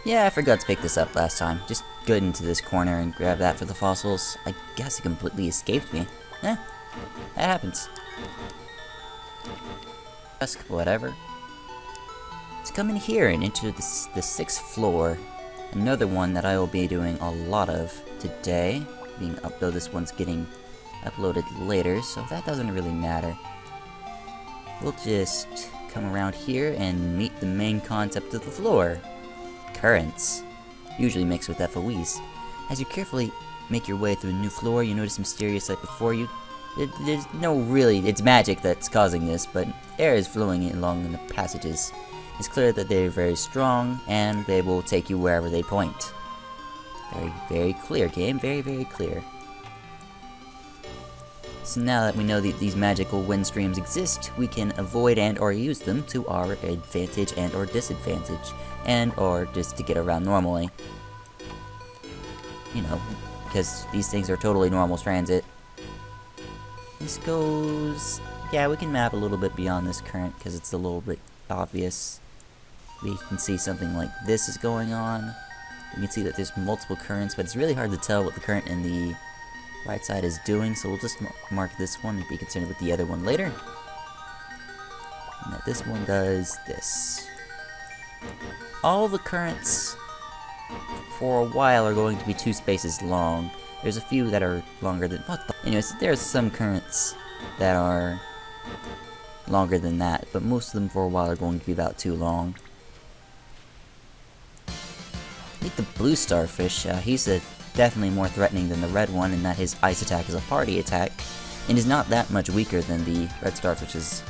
Yeah, I forgot to pick this up last time. Just go into this corner and grab that for the fossils. I guess it completely escaped me. Eh, that happens. Whatever. Let's come in here and enter the 6th floor. Another one that I will be doing a lot of today. Though this one's getting uploaded later, so that doesn't really matter. We'll just come around here and meet the main concept of the floor. Currents, usually mixed with FOEs. As you carefully make your way through a new floor, you notice a mysterious sight before you. There's no really, it's magic that's causing this, but air is flowing along in the passages. It's clear that they're very strong, and they will take you wherever they point. Very, very clear, game. Very, very clear. So now that we know that these magical wind streams exist, we can avoid and or use them to our advantage and or disadvantage, and or just to get around normally. You know, because these things are totally normal transit. This goes... yeah, we can map a little bit beyond this current because it's a little bit obvious. We can see something like this is going on. We can see that there's multiple currents, but it's really hard to tell what the current in the right side is doing, so we'll just mark this one and be concerned with the other one later. And that this one does this. All the currents for a while are going to be 2 spaces long. There's a few that are longer than... what the... anyways, there's some currents that are longer than that, but most of them for a while are going to be about 2 long. I think the blue starfish, he's definitely more threatening than the red one in that his ice attack is a party attack, and is not that much weaker than the red starfish's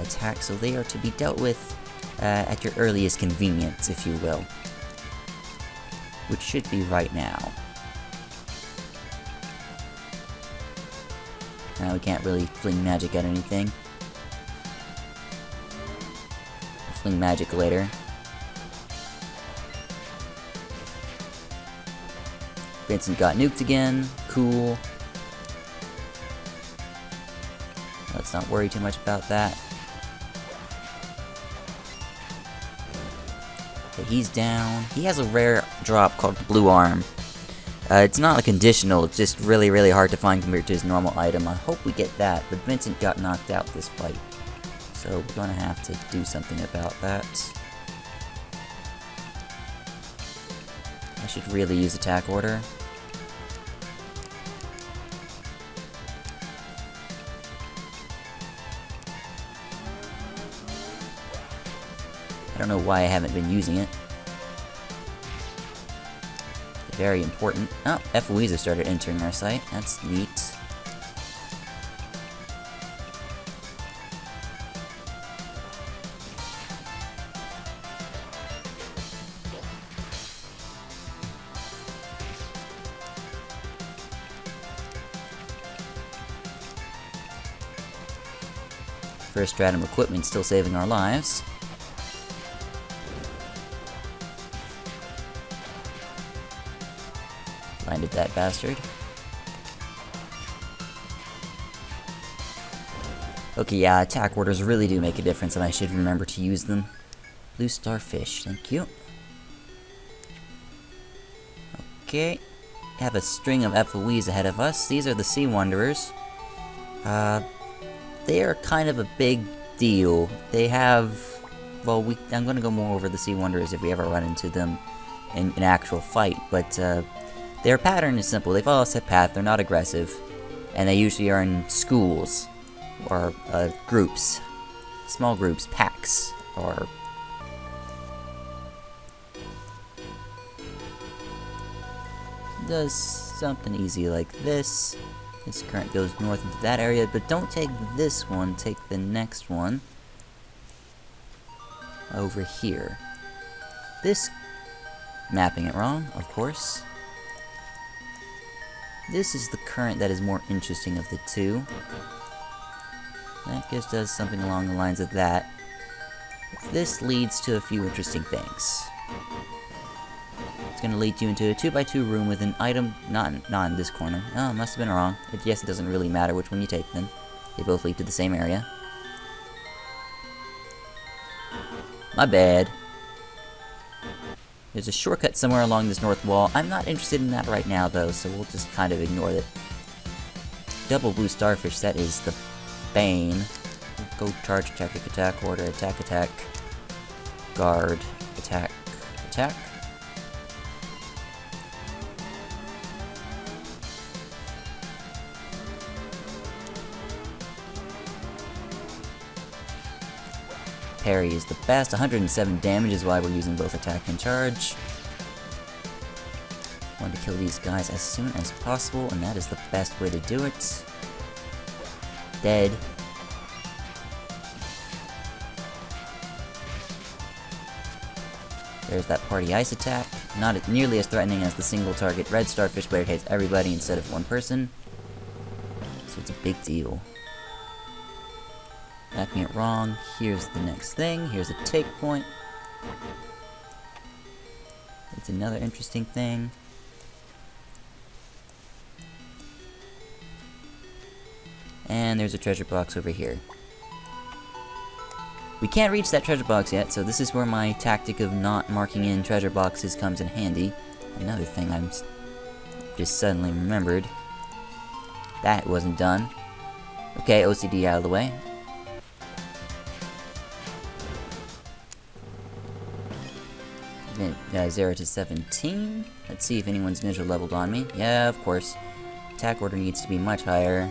attack, so they are to be dealt with at your earliest convenience, if you will. Which should be right now. Now we can't really fling magic at anything. I'll fling magic later. Vincent got nuked again. Cool. Let's not worry too much about that. Okay, he's down. He has a rare drop called Blue Arm. It's not a conditional, it's just really, really hard to find compared to his normal item. I hope we get that, but Vincent got knocked out this fight. So we're gonna have to do something about that. I should really use attack order. I don't know why I haven't been using it. Very important. Oh, FOEs have started entering our site. That's neat. First stratum equipment still saving our lives. Blinded that bastard. Okay, yeah, attack orders really do make a difference, and I should remember to use them. Blue starfish, thank you. Okay, have a string of FOEs ahead of us. These are the Sea Wanderers. They are kind of a big deal. They have... well, I'm gonna go more over the Sea Wanderers if we ever run into them in an actual fight, but, their pattern is simple. They follow a set path, they're not aggressive, and they usually are in schools, or groups. Small groups, packs, or... does something easy like this. This current goes north into that area, but don't take this one, take the next one. Over here. This... mapping it wrong, of course. This is the current that is more interesting of the two. That just does something along the lines of that. This leads to a few interesting things. It's going to lead you into a 2x2 room with an item not in this corner. Oh, must have been wrong. Yes, it doesn't really matter which one you take then. They both lead to the same area. My bad. There's a shortcut somewhere along this north wall. I'm not interested in that right now, though, so we'll just kind of ignore it. Double blue starfish, that is the bane. Go charge, attack, order, attack, guard, attack. Parry is the best. 107 damage is why we're using both attack and charge. I want to kill these guys as soon as possible, and that is the best way to do it. Dead. There's that party ice attack. Not nearly as threatening as the single target red starfish, where it hits everybody instead of one person. So it's a big deal. Backing it wrong. Here's the next thing. Here's a take point. It's another interesting thing. And there's a treasure box over here. We can't reach that treasure box yet, so this is where my tactic of not marking in treasure boxes comes in handy. Another thing I'm just suddenly remembered. That wasn't done. Okay, OCD out of the way. 0 to 17. Let's see if anyone's ninja leveled on me. Yeah, of course. Attack order needs to be much higher.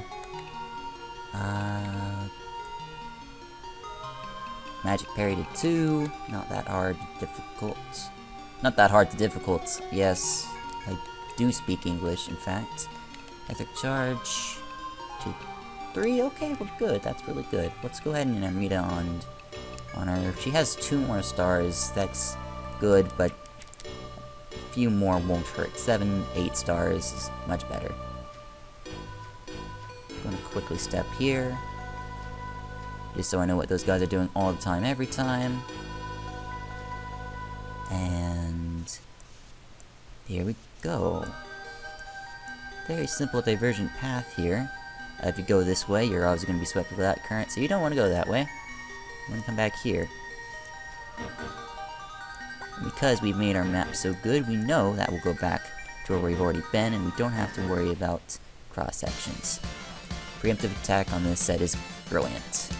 Magic parry to 2. Not that hard. Difficult. Not that hard to difficult. Yes, I do speak English, in fact. Ethic charge to 3. Okay, well, good. That's really good. Let's go ahead and Amrita on her. She has 2 more stars. That's good, but a few more won't hurt. 7, 8 stars is much better. I'm gonna quickly step here, just so I know what those guys are doing all the time, every time. And here we go. Very simple divergent path here. If you go this way, you're obviously going to be swept with that current, so you don't want to go that way. You want to come back here. Because we've made our map so good, we know that we'll go back to where we've already been, and we don't have to worry about cross-sections. Preemptive attack on this set is brilliant.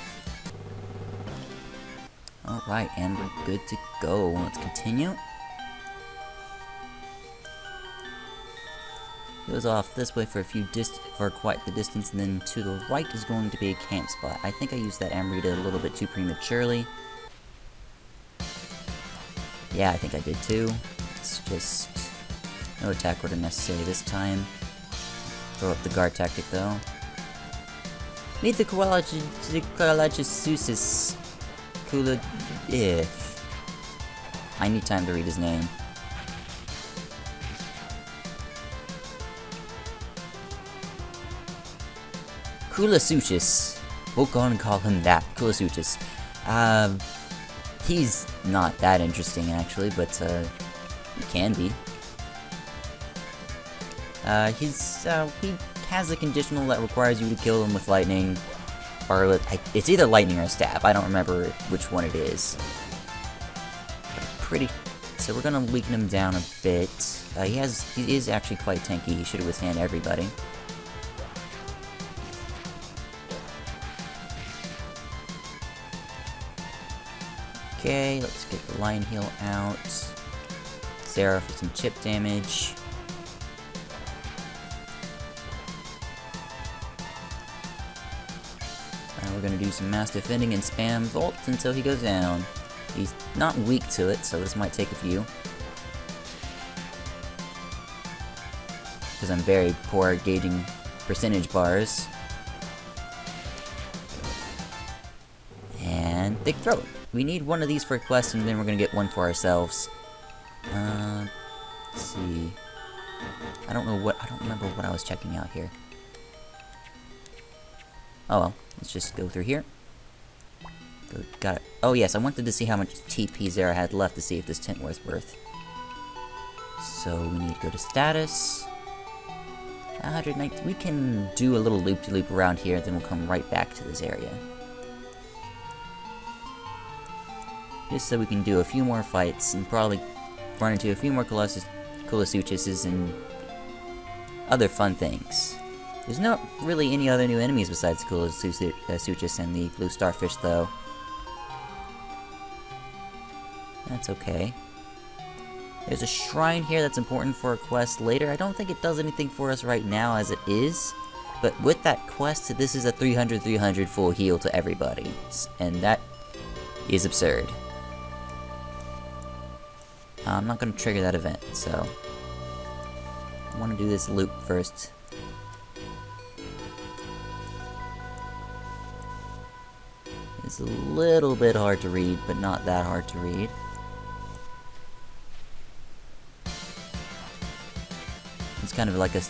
Alright, and we're good to go. Let's continue. Goes off this way for quite the distance, and then to the right is going to be a camp spot. I think I used that Amrita a little bit too prematurely. Yeah, I think I did too. It's just no attack order necessary this time. Throw up the guard tactic though. Meet the Koalachususis Kula. I need time to read his name. Koolasuchus. We'll go and call him that. Koolasuchus. He's not that interesting actually, but he can be. He has a conditional that requires you to kill him with lightning, or it's either lightning or stab. I don't remember which one it is. So we're gonna weaken him down a bit. He is actually quite tanky. He should withstand everybody. Okay, let's get the Lion Heal out. Sarah for some chip damage. We're gonna do some mass defending and spam Volt until he goes down. He's not weak to it, so this might take a few. Because I'm very poor at gauging percentage bars. And Thick Throat. We need one of these for a quest, and then we're gonna get one for ourselves. Let's see. I don't remember what I was checking out here. Oh well, let's just go through here. Got it. Oh yes, I wanted to see how much TP Zera had left to see if this tent was worth. So we need to go to status. 119. We can do a little loop-de-loop around here, then we'll come right back to this area. Just so we can do a few more fights and probably run into a few more Colosuchuses and other fun things. There's not really any other new enemies besides Colosuchus and the blue starfish, though. That's okay. There's a shrine here that's important for a quest later. I don't think it does anything for us right now as it is. But with that quest, this is a 300-300 full heal to everybody. And that is absurd. I'm not going to trigger that event, so I want to do this loop first. It's a little bit hard to read, but not that hard to read. It's kind of like a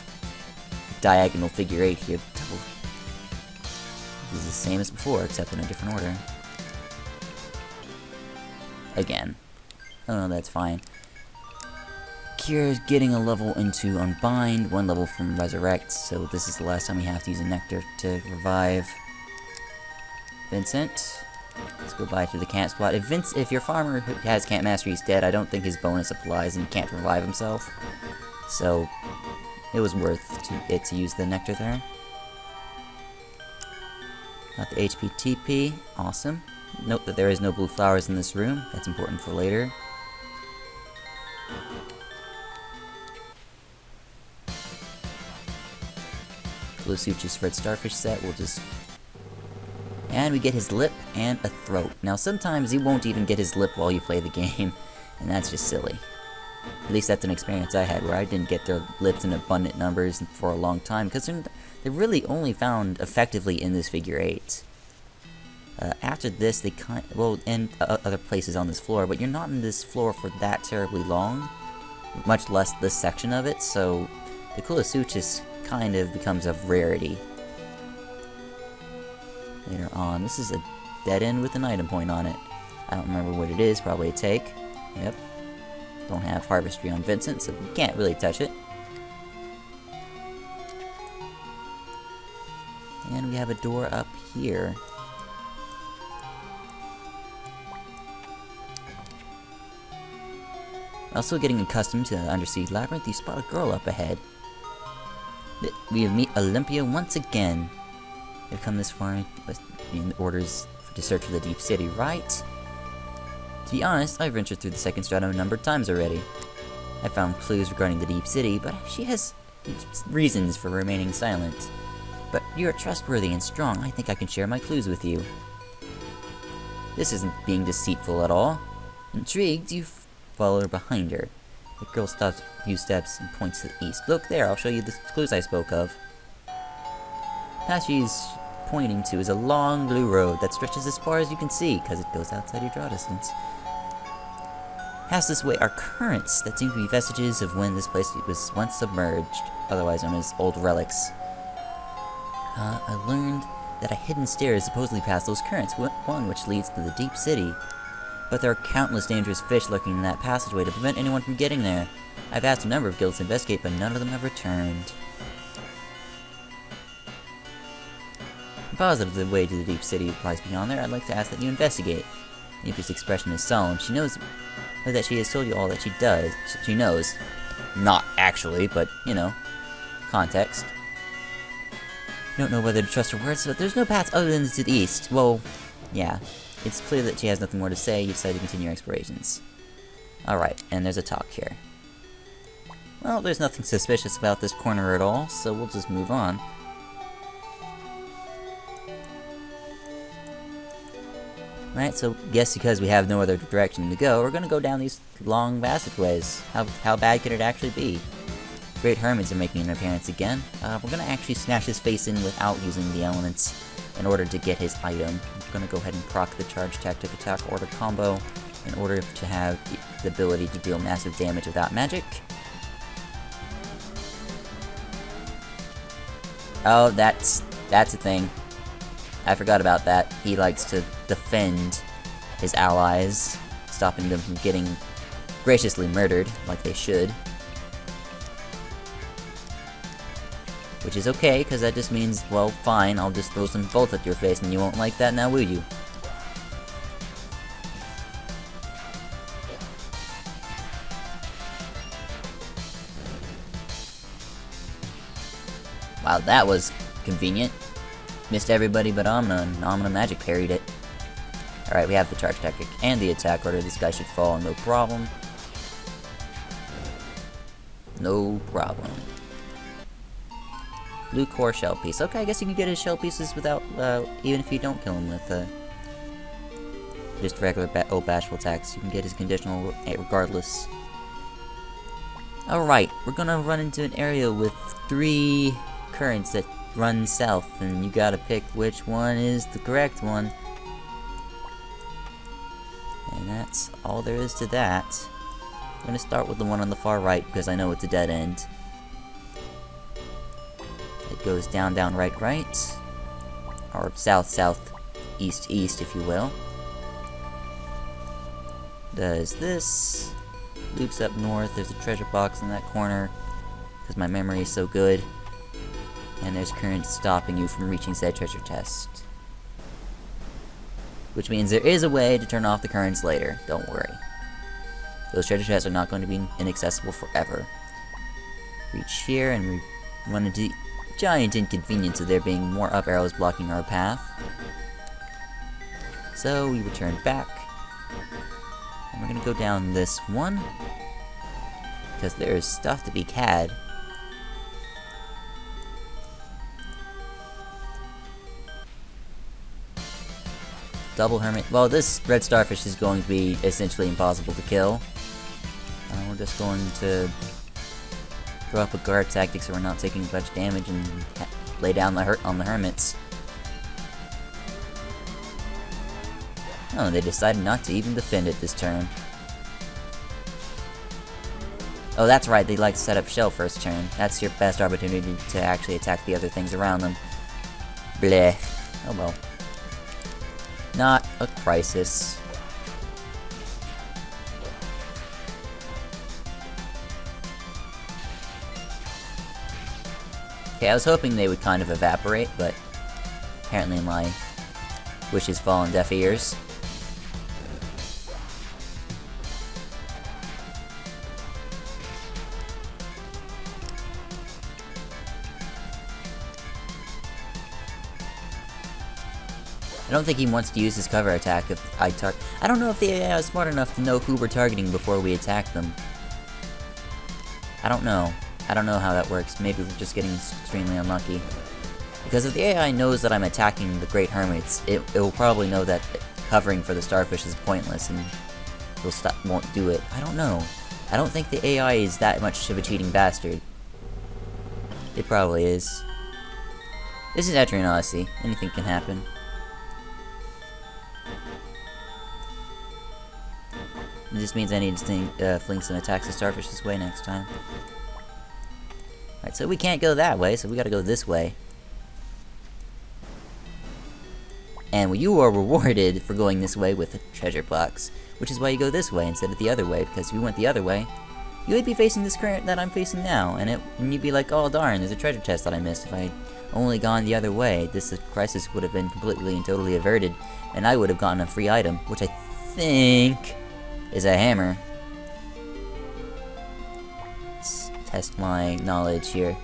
diagonal figure 8 here. This is the same as before, except in a different order. Again. Oh, that's fine. Kira's getting a level into Unbind, 1 level from Resurrect, so this is the last time we have to use a Nectar to revive Vincent. Let's go by to the camp spot. If your farmer who has Camp Mastery is dead, I don't think his bonus applies and he can't revive himself. So, it was worth it to use the Nectar there. Got the HP TP, awesome. Note that there is no blue flowers in this room, that's important for later. Colosuchus Red Starfish set, we'll just... And we get his lip and a throat. Now sometimes you won't even get his lip while you play the game, and that's just silly. At least that's an experience I had where I didn't get their lips in abundant numbers for a long time, because they're really only found effectively in this figure 8. After this, they and other places on this floor, but you're not in this floor for that terribly long, much less this section of it, so the Colosuchus kind of becomes a rarity later on. This is a dead end with an item point on it. I don't remember what it is, probably a take. Yep. Don't have Harvestry on Vincent, so we can't really touch it. And we have a door up here. Also getting accustomed to the Undersea Labyrinth, you spot a girl up ahead. We meet Olympia once again. They've come this far in orders to search for the Deep City, right? To be honest, I've ventured through the second stratum a number of times already. I found clues regarding the Deep City, but she has reasons for remaining silent. But you are trustworthy and strong, I think I can share my clues with you. This isn't being deceitful at all. Intrigued, you follow her behind her. The girl stops a few steps and points to the east. Look there, I'll show you the clues I spoke of. The path she's pointing to is a long blue road that stretches as far as you can see, because it goes outside your draw distance. Past this way are currents that seem to be vestiges of when this place was once submerged, otherwise known as old relics. I learned that a hidden stair is supposedly past those currents, one which leads to the Deep City. But there are countless dangerous fish lurking in that passageway to prevent anyone from getting there. I've asked a number of guilds to investigate, but none of them have returned. I'm positive the way to the Deep City lies beyond there. I'd like to ask that you investigate. Nika's expression is solemn. She knows that she has told you all that she does. She knows. Not actually, but, you know, context. I don't know whether to trust her words, but there's no paths other than to the east. Well, yeah. It's clear that she has nothing more to say. You decide to continue your explorations. Alright, and there's a talk here. Well, there's nothing suspicious about this corner at all, so we'll just move on. Right, so guess because we have no other direction to go, we're gonna go down these long passageways. How bad could it actually be? Great Hermits are making an appearance again. We're gonna actually smash his face in without using the elements in order to get his item. I'm gonna go ahead and proc the Charge Tactic Attack Order combo in order to have the ability to deal massive damage without magic. Oh, that's a thing. I forgot about that. He likes to defend his allies, stopping them from getting graciously murdered, like they should. Which is okay, because that just means, well, fine, I'll just throw some bolts at your face and you won't like that now, will you? Wow, that was convenient. Missed everybody but Omna, and Omna magic parried it. Alright, we have the charge tactic and the attack order. This guy should fall, no problem. No problem. Blue core shell piece. Okay, I guess you can get his shell pieces without, even if you don't kill him with, just regular old bashful attacks. You can get his conditional regardless. Alright, we're gonna run into an area with 3 currents that run south, and you gotta pick which one is the correct one. And that's all there is to that. I'm gonna start with the one on the far right, because I know it's a dead end. It goes down, down, right, right. Or south, south, east, east, if you will. Does this. Loops up north. There's a treasure box in that corner, because my memory is so good. And there's currents stopping you from reaching said treasure chest. Which means there is a way to turn off the currents later. Don't worry. Those treasure chests are not going to be inaccessible forever. Reach here and we run into the giant inconvenience of there being more up arrows blocking our path. So we return back. And we're going to go down this one, because there is stuff to be had. Double hermit. Well, this red starfish is going to be essentially impossible to kill. We're just going to throw up a guard tactic so we're not taking much damage and lay down on the hermits. Oh, they decided not to even defend it this turn. Oh, that's right, they like to set up shell first turn. That's your best opportunity to actually attack the other things around them. Bleh. Oh well. Not a crisis. Okay, I was hoping they would kind of evaporate, but apparently my wishes fall on deaf ears. I don't think he wants to use his cover attack if I don't know if the AI is smart enough to know who we're targeting before we attack them. I don't know. I don't know how that works. Maybe we're just getting extremely unlucky. Because if the AI knows that I'm attacking the Great Hermits, it will probably know that covering for the starfish is pointless and won't do it. I don't know. I don't think the AI is that much of a cheating bastard. It probably is. This is Etrian Odyssey. Anything can happen. It just means I need to fling some attacks to starfish this way next time. Alright, so we can't go that way, so we gotta go this way. And you are rewarded for going this way with a treasure box, which is why you go this way instead of the other way, because if you went the other way, you would be facing this current that I'm facing now, and you'd be like, oh darn, there's a treasure chest that I missed. If I'd only gone the other way, this crisis would have been completely and totally averted, and I would have gotten a free item, which I think is a hammer. Let's test my knowledge here.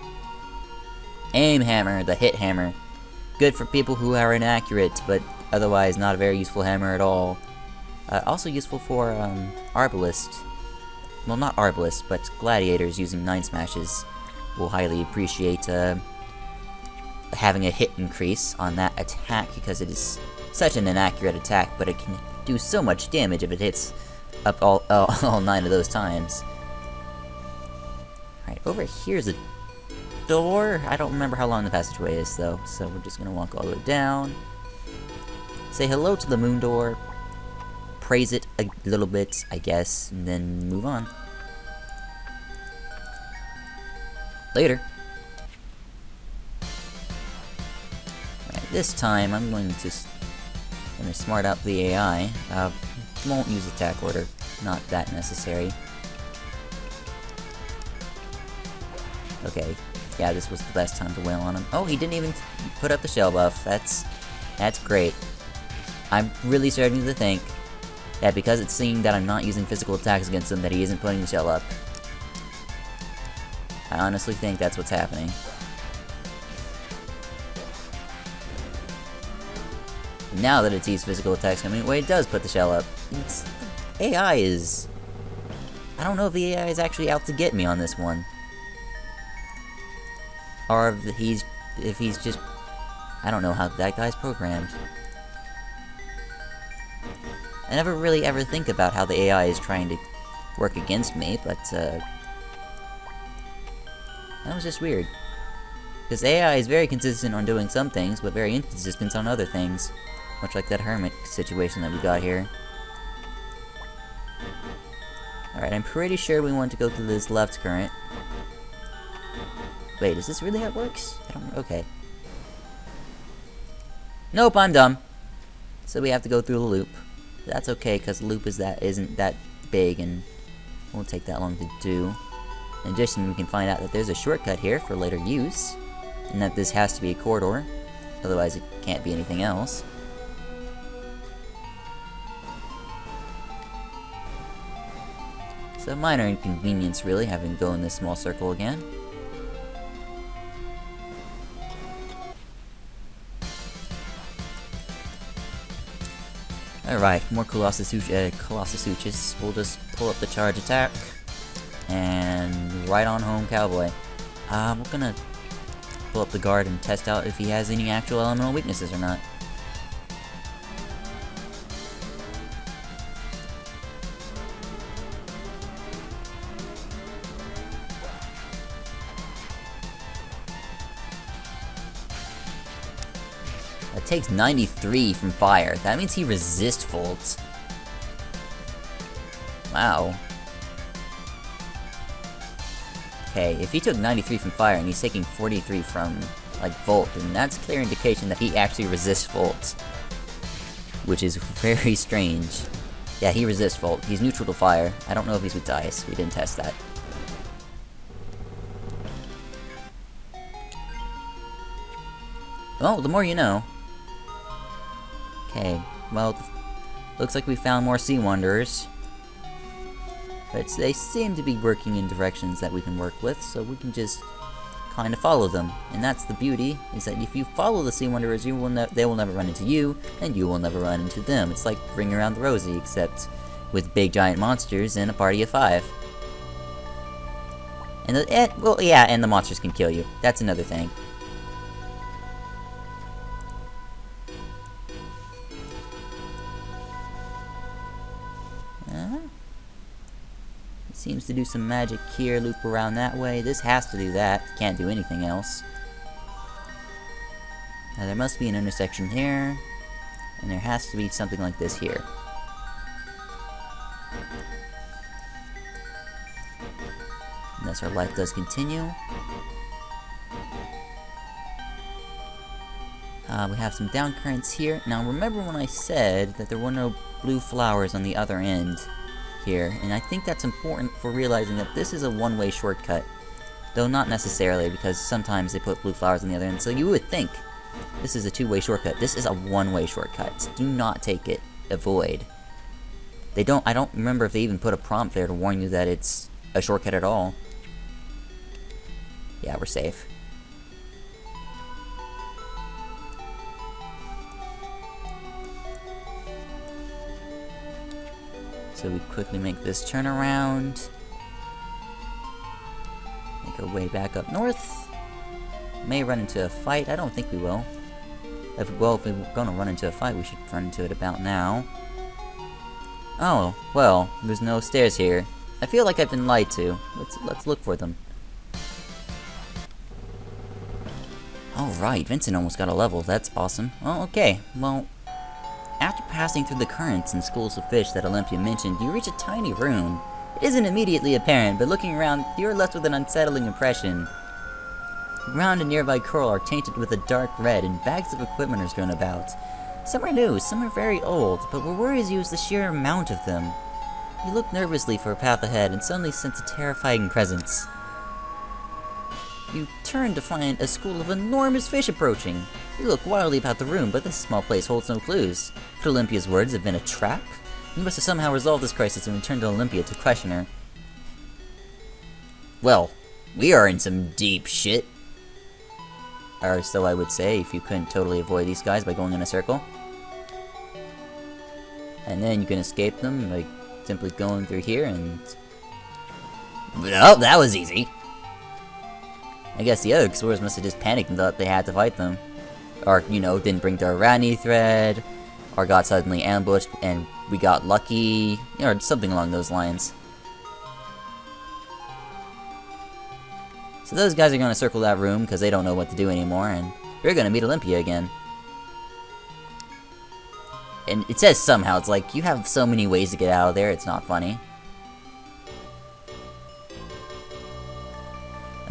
Aim hammer, the hit hammer. Good for people who are inaccurate, but otherwise not a very useful hammer at all. Also useful for arbalists. Well, not arbalists, but gladiators using 9 smashes will highly appreciate having a hit increase on that attack, because it is such an inaccurate attack, but it can do so much damage if it hits up all 9 of those times. Alright, over here's a door. I don't remember how long the passageway is, though, so we're just gonna walk all the way down. Say hello to the moon door. Praise it a little bit, I guess, and then move on. Later. Alright, this time I'm going to smart out the AI. Won't use attack order. Not that necessary. Okay. Yeah, this was the best time to wail on him. Oh, he didn't even put up the shell buff. That's great. I'm really starting to think that because it's seeing that I'm not using physical attacks against him, that he isn't putting the shell up. I honestly think that's what's happening. Now that it sees physical attacks coming, it does put the shell up. AI is... I don't know if the AI is actually out to get me on this one. Or if he's just... I don't know how that guy's programmed. I never really ever think about how the AI is trying to work against me, but that was just weird. Because AI is very consistent on doing some things, but very inconsistent on other things. Much like that hermit situation that we got here. Alright, I'm pretty sure we want to go through this left current. Wait, is this really how it works? I don't know. Okay. Nope, I'm dumb. So we have to go through the loop. That's okay, because the loop isn't that big and won't take that long to do. In addition, we can find out that there's a shortcut here for later use, and that this has to be a corridor, otherwise it can't be anything else. So minor inconvenience, really, having to go in this small circle again. Alright, more Colossus Uches. We'll just pull up the charge attack. And right on home, cowboy. We're gonna pull up the guard and test out if he has any actual elemental weaknesses or not. That takes 93 from fire. That means he resists volts. Wow. Okay, if he took 93 from fire and he's taking 43 from, like, volt, then that's a clear indication that he actually resists volt. Which is very strange. Yeah, he resists volt. He's neutral to fire. I don't know if he's weak to ice. We didn't test that. Oh, the more you know. Okay, well, looks like we found more Sea Wanderers. But they seem to be working in directions that we can work with, so we can just kind of follow them. And that's the beauty, is that if you follow the Sea Wanderers, they will never run into you, and you will never run into them. It's like Ring Around the Rosie, except with big giant monsters and a party of 5. And well, yeah, and the monsters can kill you. That's another thing. Seems to do some magic here, loop around that way. This has to do that. Can't do anything else. Now there must be an intersection here, and there has to be something like this here. Unless our life does continue. We have some down currents here. Now remember when I said that there were no blue flowers on the other end here, and I think that's important for realizing that this is a one-way shortcut. Though not necessarily, because sometimes they put blue flowers on the other end, so you would think this is a two-way shortcut. This is a one-way shortcut. Do not take it. Avoid. I don't remember if they even put a prompt there to warn you that it's a shortcut at all. Yeah, we're safe. So we quickly make this turnaround. Make our way back up north. May run into a fight. I don't think we will. If we're gonna run into a fight, we should run into it about now. Oh, well, there's no stairs here. I feel like I've been lied to. Let's look for them. Alright, Vincent almost got a level. That's awesome. Oh, okay. Well, after passing through the currents and schools of fish that Olympia mentioned, you reach a tiny room. It isn't immediately apparent, but looking around, you're left with an unsettling impression. The ground and nearby coral are tainted with a dark red, and bags of equipment are strewn about. Some are new, some are very old, but what worries you is the sheer amount of them. You look nervously for a path ahead, and suddenly sense a terrifying presence. You turn to find a school of enormous fish approaching. You look wildly about the room, but this small place holds no clues. Could Olympia's words have been a trap? You must have somehow resolved this crisis and returned to Olympia to question her. Well, we are in some deep shit. Or so I would say, if you couldn't totally avoid these guys by going in a circle. And then you can escape them by simply going through here and... Oh, that was easy! I guess the other explorers must have just panicked and thought they had to fight them. Or, you know, didn't bring their Rani thread, or got suddenly ambushed and we got lucky, or something along those lines. So those guys are going to circle that room because they don't know what to do anymore, and we're going to meet Olympia again. And it says somehow, it's like, you have so many ways to get out of there, it's not funny.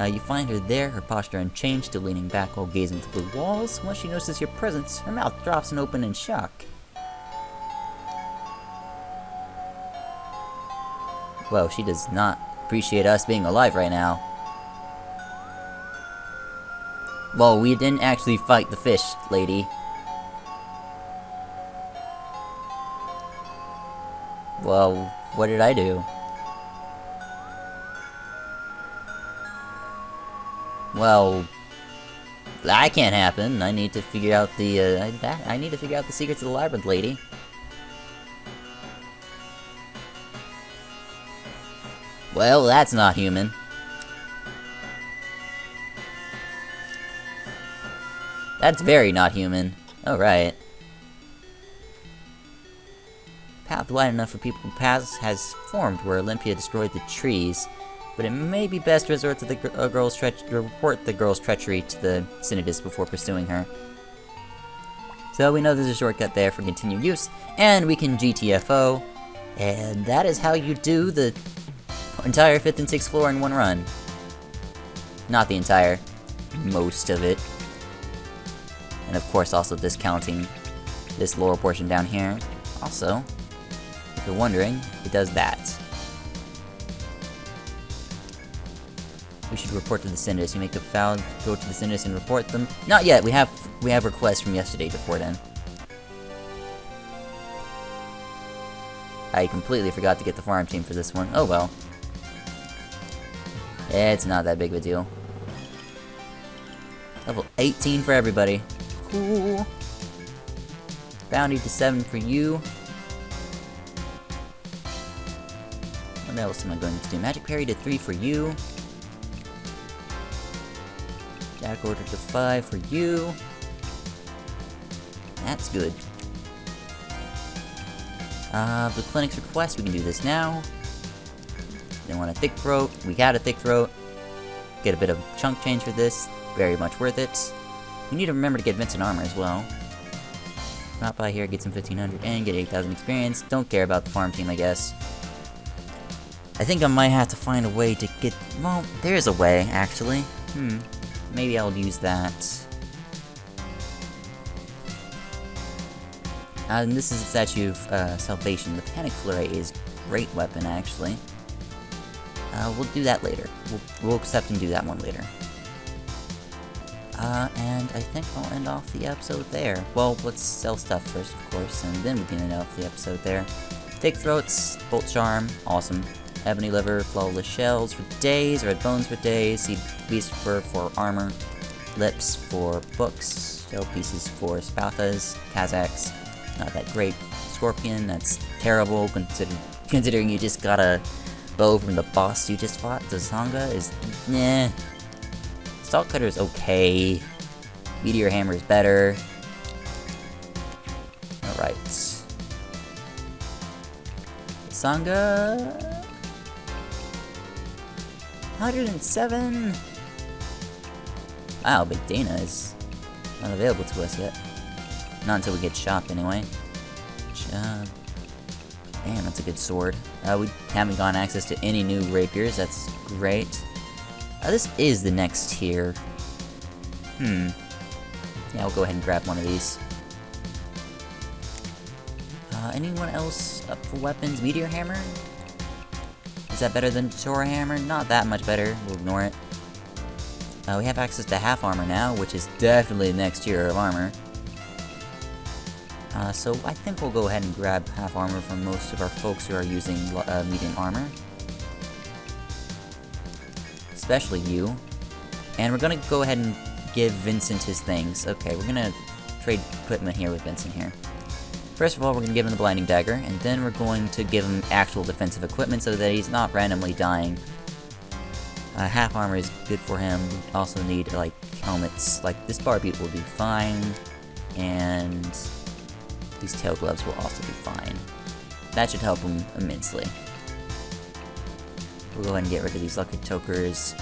You find her there, her posture unchanged, still leaning back while gazing through the walls. Once she notices your presence, her mouth drops and open in shock. Well, she does not appreciate us being alive right now. Well, we didn't actually fight the fish, lady. Well, what did I do? Well, that can't happen. I need to figure out the, I need to figure out the secrets of the labyrinth, lady. Well, that's not human. That's very not human. Alright. Path wide enough for people to pass has formed where Olympia destroyed the trees, but it may be best to resort to the report the girl's treachery to the Synodus before pursuing her. So we know there's a shortcut there for continued use, and we can GTFO, and that is how you do the entire 5th and 6th floor in one run. Not the entire, most of it. And of course also discounting this lower portion down here. Also, if you're wondering, it does that. We should report to the Synodus. You make a vow to go to the Synodus and report them. Not yet. We have requests from yesterday before then. I completely forgot to get the farm team for this one. Oh well. It's not that big of a deal. Level 18 for everybody. Cool. Bounty to 7 for you. What else am I going to do? Magic Parry to 3 for you. Jack Order to 5 for you. That's good. The clinic's request, we can do this now. They want a thick throat. We got a thick throat. Get a bit of chunk change for this. Very much worth it. We need to remember to get Vincent armor as well. Drop by here, get some 1500 and get 8,000 experience. Don't care about the farm team, I guess. I think I might have to find a way to get... Well, there is a way, actually. Maybe I'll use that. And this is the Statue of Salvation. The Panic Flurry is a great weapon, actually. We'll do that later. We'll accept and do that one later. And I think I'll end off the episode there. Well, let's sell stuff first, of course, and then we can end off the episode there. Thick Throats, Bolt Charm, awesome. Ebony Liver, Flawless Shells for days, Red Bones for days, Sea Beast Fur for armor, Lips for books, Shell Pieces for Spathas, Kazakhs, not that great. Scorpion, that's terrible, considering you just got a bow from the boss you just fought. The Sangha is, nah. Salt Cutter is okay. Meteor Hammer is better. Alright. Sangha... 107? Wow, Big Dana is not available to us yet. Not until we get Shop, anyway. Damn, that's a good sword. We haven't gotten access to any new rapiers, that's great. This is the next tier. Yeah, we'll go ahead and grab one of these. Anyone else up for weapons? Meteor Hammer? Is that better than Tora Hammer? Not that much better. We'll ignore it. We have access to half armor now, which is definitely the next tier of armor. So I think we'll go ahead and grab half armor from most of our folks who are using medium armor. Especially you. And we're gonna go ahead and give Vincent his things. Okay, we're gonna trade equipment here with Vincent here. First of all, we're going to give him the Blinding Dagger, and then we're going to give him actual defensive equipment so that he's not randomly dying. Half armor is good for him. We also need, like, helmets. Like, this Barbute will do fine, and these tail gloves will also be fine. That should help him immensely. We'll go ahead and get rid of these Lucky Tokers,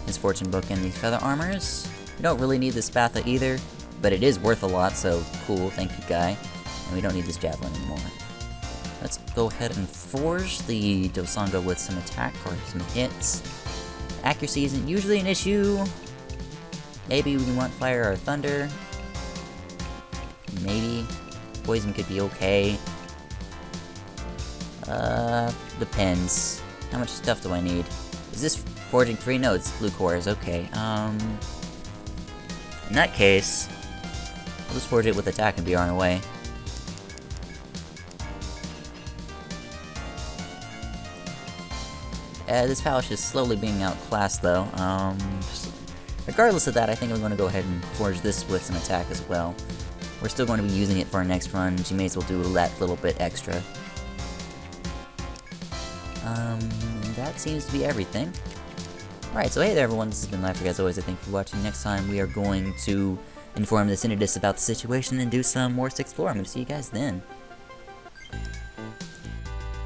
his Fortune Book, and these Feather Armors. We don't really need this Spatha either, but it is worth a lot, so cool, thank you, guy. And we don't need this Javelin anymore. Let's go ahead and forge the Dosanga with some attack or some hits. Accuracy isn't usually an issue. Maybe we want Fire or Thunder. Maybe. Poison could be okay. Depends. How much stuff do I need? Is this forging free? No, it's blue cores. Okay, in that case, I'll just forge it with attack and be on our way. This palace is slowly being outclassed, though. Regardless of that, I think I'm going to go ahead and forge this with some attack as well. We're still going to be using it for our next run. She may as well do that little bit extra. And that seems to be everything. Alright, so hey there everyone, this has been Life, as always. I thank you for watching. Next time we are going to inform the Synodus about the situation and do some more 6th floor. I'm going to see you guys then.